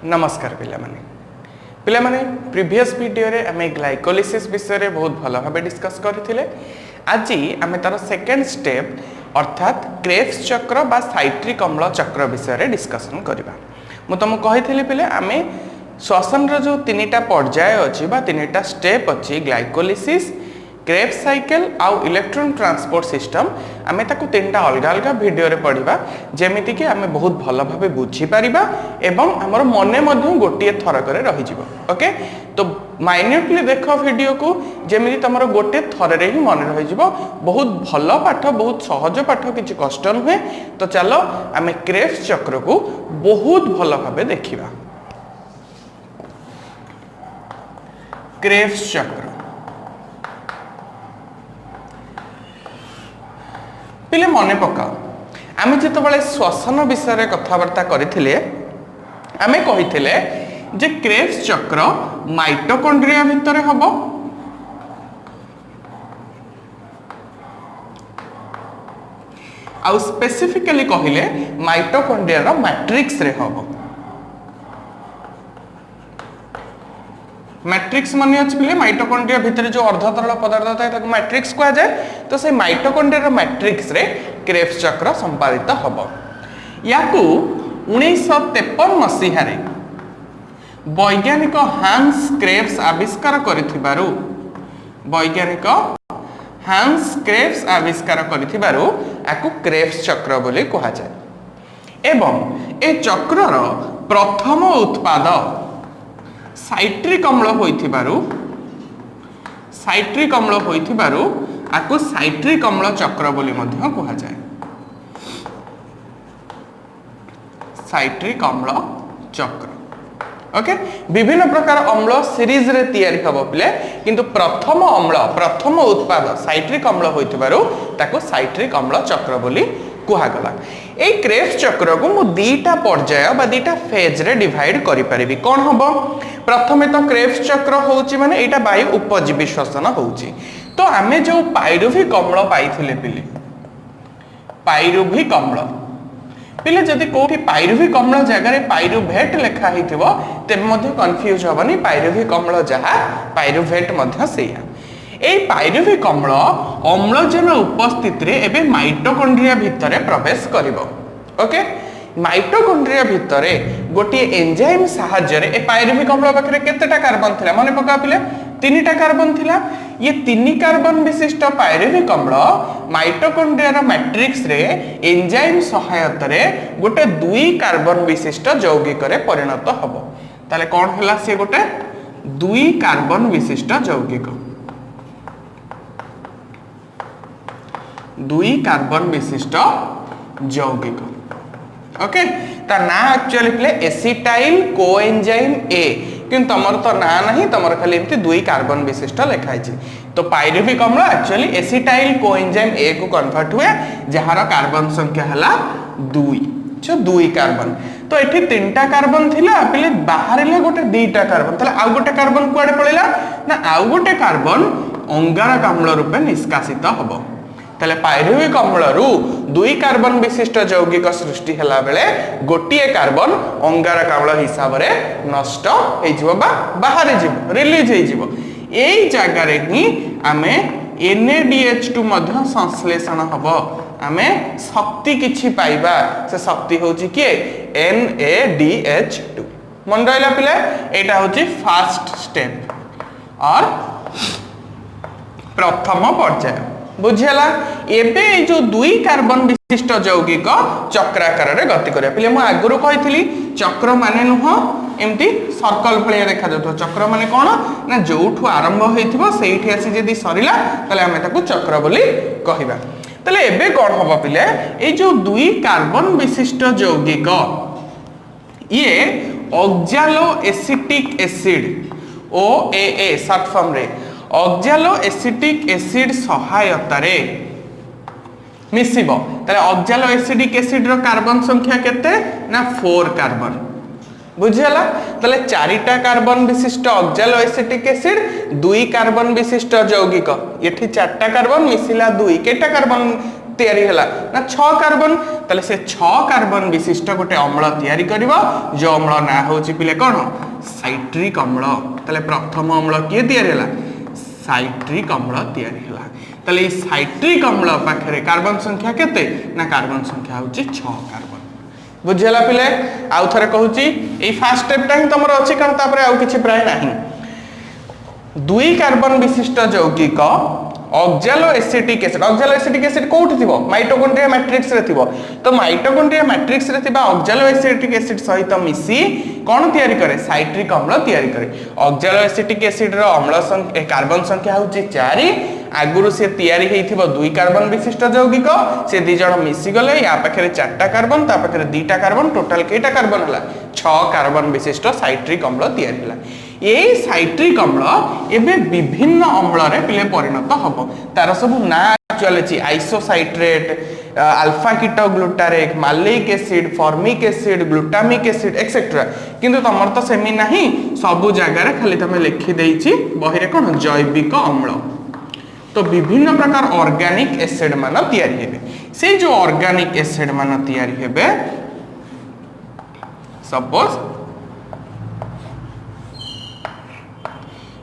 नमस्कार पिलामाने previous video रे आमे ग्लाइकोलिसिस विषय रे बहुत भल भाव डिस्कस करथिले। आज आमे तार सेकंड स्टेप अर्थात क्रेब्स चक्र बा साइट्रिक अम्ल चक्र विषय रे डिस्कशन करबा। मु तुमको कहिथिले पिले आमे श्वसन रो जो तीनटा पर्याय अछि बा तीनटा स्टेप अछि ग्लाइकोलिसिस क्रेब्स साइकिल आउ इलेक्ट्रॉन ट्रांसपोर्ट सिस्टम आमे ताकू तीनटा अलग अलग वीडियो रे पढ़िबा जेमिति कि आमे बहुत भल भाबे बुझी परिबा एवं हमर मने मध्ये गोटिए थर करे रहि जिवो। ओके, तो माइन्यूटली देखो वीडियो को जेमिति तमरो गोटे थर रे ही मन रहि जिवो। बहुत भल पाठ, बहुत सहज पाठ, किछि कष्ट नहुए। तो चलो आमे क्रेब्स चक्र को बहुत भल भाबे देखिबा। क्रेब्स चक्र पिले मने पकाओ, आमे जितबले श्वसन विषय कथबार्ता करथिले आमे कहिथिले जे क्रेब्स चक्र माइटोकॉन्ड्रिया भितर हबो आउ स्पेसिफिकली कहिले माइटोकॉन्ड्रिया रो मैट्रिक्स रे हबो। मैट्रिक्स माने अछि पिले माइटोकॉन्ड्रिया भितर जो अर्धतरल पदार्थ थाए ताको मैट्रिक्स कहा जाए। तो से माइटोकॉन्ड्रिया मैट्रिक्स रे क्रेब्स चक्र संपादित हबो। याकू 1953 मसीहा रे वैज्ञानिक हांस क्रेब्स आविष्कार करिथिबारु आकू क्रेब्स चक्र बोली कहा जाए। एवं ए चक्रर प्रथम उत्पाद साइट्रिक अम्ल होइथिबारु आकु साइट्रिक अम्ल चक्र बोली मध्य कहा जाए। साइट्रिक अम्ल चक्र ओके, विभिन्न प्रकार अम्ल सीरीज रे तयारी हबो पिले, किंतु प्रथम उत्पाद साइट्रिक अम्ल होइथिबारु ताकु साइट्रिक अम्ल चक्र बोली कुहा गला। ए क्रेब्स चक्र को मु दीटा पर्याय बा दीटा फेज रे डिवाइड करि परिबी। कोन हबो? प्रथमे तो क्रेब्स चक्र होउची माने एटा वायु उपजीवी श्वसन होउची। तो आमे जो पाइरुविक अम्ल पाइथिले पिले, पाइरुविक अम्ल पिले जदि कोठी पाइरुविक अम्ल जगह रे पाइरुवेट लेखा हिथिबो तेम मध्ये कंफ्यूज होबनी। पाइरुविक अम्ल जहा पाइरुवेट मध्ये सेया। ए पाइरुविक अम्ल अम्लजन उपस्थित रे एबे माइटोकॉन्ड्रिया भितरे प्रवेश करिवो। ओके, माइटोकॉन्ड्रिया भितरे गोटी एंजाइम सहाय्य रे ए पाइरुविक अम्ल पाखरे केतेटा कार्बन थिला माने पका पिले? 3टा कार्बन थिला। ये 3 कार्बन विशिष्ट पाइरुविक अम्ल माइटोकॉन्ड्रिया रो मैट्रिक्स रे एंजाइम सहायता रे गोटे 2 कार्बन विशिष्ट यौगिक रे परिणत हबो। ताले कोन हला से गोटे 2 कार्बन विशिष्ट यौगिक, 2 कार्बन विशिष्ट यौगिक। ओके, ता ना actually play acetyl coenzyme A, किंतु तमर तो ना नहीं, तमर खाली एमती 2 कार्बन विशिष्ट लिखाई छी। तो पाइरुविक अम्ल एक्चुअली एसिटाइल कोएंजाइम ए को कन्वर्ट हुए जहार कार्बन संख्या हला 2, जो 2 कार्बन। तो एठी 3टा कार्बन थिला पिले, बाहरले गोटे 2टा कार्बन तले आउ गोटे कार्बन कुआडे पळेला ना, आउ गोटे कार्बन अंगारक अम्ल रूपे निष्कासित हबो। तले पाइरुविक अम्ल रु 2 कार्बन विशिष्ट यौगिक सृष्टि हला बेले गोटिए कार्बन अंगारक अम्ल हिसाब रे नष्ट हे जिवो बा बाहर जिवो, रिलीज हे जिवो। एई जागा रे ही आमे NaDH2 मध्य संश्लेषण हबो। आमे शक्ति किछि पाइबा, से शक्ति होची के NaDH2। मन रहला पिले, एटा होची फर्स्ट स्टेप और प्रथम पर्याय बुझियला। एबे जो 2 कार्बन विशिष्ट यौगिक चक्राकार रे गति करिया पिले, मु आगुरु कहिथिली चक्र माने नुह एमती सर्कल भलिया देखा जातो। चक्र माने कोन ना, जोठु आरंभ होइथिबो सेइठी आसी जदी सरिला तले हमें ताकू चक्र बोली कहिबा। तले एबे कोन हबो पिले, ए जो 2 कार्बन विशिष्ट यौगिक ये oxalo acetic acid OAA short form रे ऑक्सैलो एसिटिक एसिड सहायता रे मिसिबो। तले ऑक्सैलो एसिटिक एसिड रो कार्बन संख्या केते ना 4 कार्बन। बुझियला? तले 4टा कार्बन विशिष्ट ऑक्सैलो एसिटिक एसिड, 2 कार्बन विशिष्ट यौगिक, एठी 4टा कार्बन मिसिला 2, केटा कार्बन तैयारी हला ना 6 कार्बन तले से 6 कार्बन विशिष्ट गोटे अम्ल तैयारी करिवो जो अम्ल ना होची पिले कोन साइट्रिक अम्ल तले प्रथम अम्ल के तैयारी हला साइट्रिक अम्ल तैयारी हला तले साइट्रिक अम्ल पाखरे कार्बन संख्या केते ना कार्बन संख्या होची 6 कार्बन बुझिला पिले आउ थरे कहूची ए फर्स्ट स्टेप टा ही तमरो अछि कारण तापरे आउ किछि प्राय नाही 2 कार्बन विशिष्ट यौगिक ऑक्सैलो एसिटिक एसिड कोठी थिबो माइटोकॉन्ड्रिया मैट्रिक्स रे थिबो तो माइटोकॉन्ड्रिया मैट्रिक्स रे थिबा ऑक्सैलो एसिटिक एसिड सहित मिसी कोन तयारी करे साइट्रिक अम्ल तयारी करे ऑक्सैलो एसिटिक एसिड रो अम्ल संख्या कार्बन संख्या होची 4 आगुरु से तयारी हेइथिबो 2 कार्बन विशिष्ट यौगिक से दी जण मिसी गले या पाखरे 4टा कार्बन ता पाखरे 2टा कार्बन टोटल केटा कार्बन हला 6 कार्बन विशिष्ट साइट्रिक अम्ल तयारी हला ये साइट्रिक अम्ल एबे विभिन्न अम्ल रे पिले परिणत हबो तार सब ना चलेछि आइसोसाइट्रेट अल्फा कीटोग्लूटारेट मालिक acid formic acid glutamic acid etcetera किंतु तमर तो सेमी नाही सब जगह रे खाली तमे लिखि देइछि बहि रे कोन जैविक अम्ल तो विभिन्न प्रकार ऑर्गेनिक एसिड मान तयारी हेबे से जो ऑर्गेनिक एसिड मान तयारी हेबे सपोज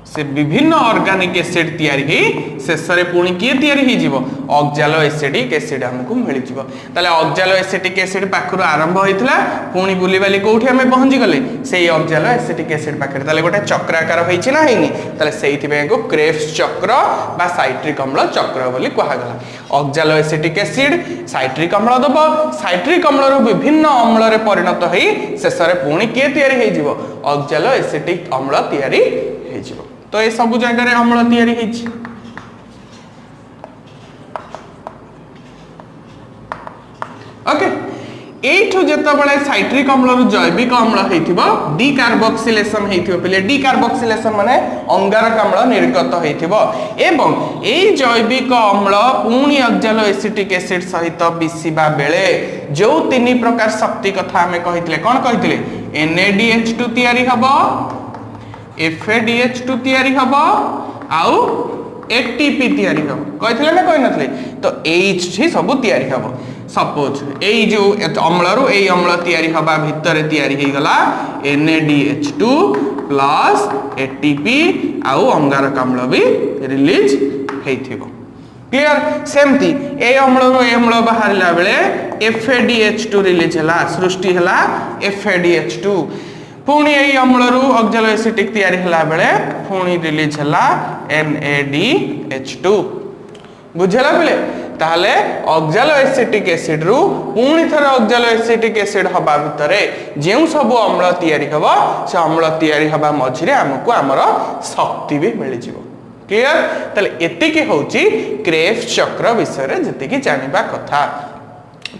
से विभिन्न ऑर्गेनिक एसिड तयारी हे शेषरे पुणी किए तयारी हे जीवो ऑक्सैलो एसिटिक एसिड हमको मिल जीवो ताले ऑक्सैलो एसिटिक एसिड पाखरु आरंभ होइतला पुणी बुली बाली कोठी हमें पहुंची गले सेही ऑक्सैलो एसिटिक एसिड पाखरे ताले गोटे चक्राकार होइछि ना हेनी ताले सेहिथि बेको क्रेब्स चक्र बा साइट्रिक अम्ल चक्र बोली कहा गला ऑक्सैलो एसिटिक एसिड साइट्रिक अम्ल दबो साइट्रिक अम्ल रो विभिन्न अम्ल रे परिणत होई शेषरे पुणी किए तयारी हे जीवो ऑक्सैलो एसिटिक अम्ल तयारी हे जीवो तो ये सब जगह रे अम्ल तयारी हेछि ओके एठो जेतबेले साइट्रिक अम्ल रु जैविक अम्ल हेथिबो डीकार्बोक्सिलेशन हेथिबो पहिले डीकार्बोक्सिलेशन माने अंगारक अम्ल निर्गत हेथिबो एवं एई जैविक अम्ल पुणी ऑक्सैलो एसिटिक एसिड सहित मिसिबा बेले जो 3 प्रकार शक्ति कथा हमें कहितले कोन कहितले NADH2 तयारी हबो FADH2 तयारी हबो आउ ATP तयारी हबो कहितले ना कहि नथले तो H ही सब तयारी हबो सपोज एई जो अम्ल रु एई अम्ल तयारी हबा भितरे तयारी हे गला NADH2 प्लस ATP आउ अंगारक अम्ल भी रिलीज हेथिबो क्लियर सेमती ए अम्ल रु ए अम्ल बाहरला बेले FADH2 रिलीज हला सृष्टि हला FADH2 पुणी एई अम्ल रु ऑक्सैलो एसिटिक तयारी हला बेले पुणी रिलीज हला NADH2 बुझला बेले ताले ऑक्सैलो एसिटिक एसिड रु पुणी थरे ऑक्सैलो एसिटिक एसिड हबा भितरे जेउ सब अम्ल तयारी हबो से अम्ल तयारी हबा मझिरे हमकु हमर शक्ति भी मिल जिवो क्लियर ताले एतिकी होची क्रेब्स चक्र विषय रे जतिकी जानिबा कथा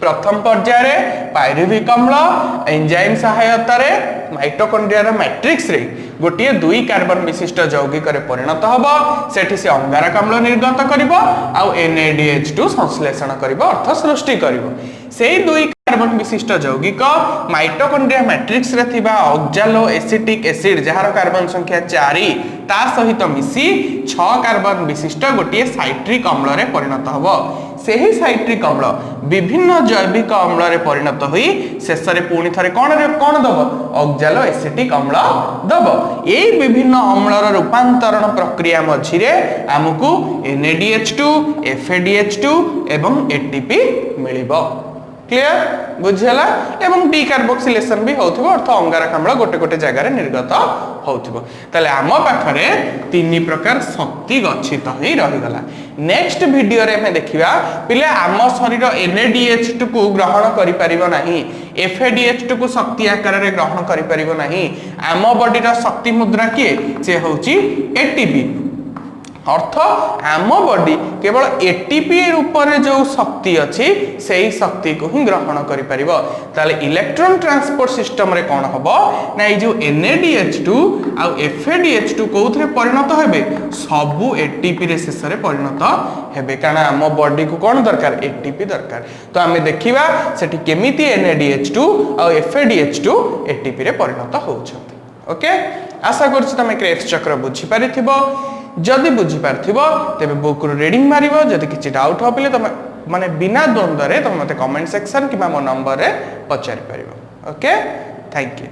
प्रथम पर्याय रे पायरुविक अम्ल एंजाइम सहायता रे माइटोकॉन्ड्रिया रे मैट्रिक्स रे गोटिए 2 कार्बन विशिष्ट यौगिक रे परिणत हबो सेठी से अंगारक अम्ल निर्गत करिवो आ NADH2 संश्लेषण करिवो अर्थ सृष्टि करिवो सेही 2 कार्बन विशिष्ट यौगिक माइटोकॉन्ड्रिया मैट्रिक्स रे थिबा ऑक्सैलो एसिटिक एसिड जहार कार्बन संख्या 4 ता सहित मिसी 6 कार्बन विशिष्ट गोटिए साइट्रिक अम्ल रे परिणत हबो सेही साइट्रिक अम्ल विभिन्न जैविक अम्ल रे परिणत होई शेष रे पुणी थरे कोन दबो ऑक्सैलो एसिटिक अम्ल दबो एई विभिन्न अम्ल रो रूपांतरण प्रक्रिया मझिरे हमकु NADH2 FADH2 एवं ATP मिलिबो क्लियर बुझला एवं डीकार्बोक्सिलेशन भी होथिबो अर्थ अंगारक अम्ल गोटे गोटे जगह रे निर्गत होथिबो तले आम पाखरे 3 प्रकार शक्ति गच्छित होई रहि गला नेक्स्ट वीडियो रे हम देखिबा पिले आम शरीर NADH2 को ग्रहण करि परिबो नाही FADH2 को शक्ति आकार रे ग्रहण करि परिबो नाही आम बॉडी रो शक्ति मुद्रा के से होची ATP अर्थ आम बॉडी केवल ATP रूप रे जो शक्ति अछि सेही शक्ति को ही ग्रहण करि परिबो ताले इलेक्ट्रॉन ट्रांसपोर्ट सिस्टम रे कोन हबो ना ए जो NADH2 आ FADH2 कोथरे परिणत हेबे सबु ATP रे शेष रे परिणत हेबे कारण आम बॉडी को कोन दरकार ATP दरकार तो हमें देखिबा सेठी केमिति NADH2 आ FADH2 ATP रे परिणत होउछथि ओके आशा करछि तमे क्रेब्स चक्र बुझी पारिथिबो जदि बुझी पारथिबो तेबे बुक रो रीडिंग मारिबो जदि किछि डाउट हो पले तमे माने बिना द्वंद्व रे तुम मते कमेंट सेक्शन कि मो नंबर रे पचारि परिबो ओके थैंक यू।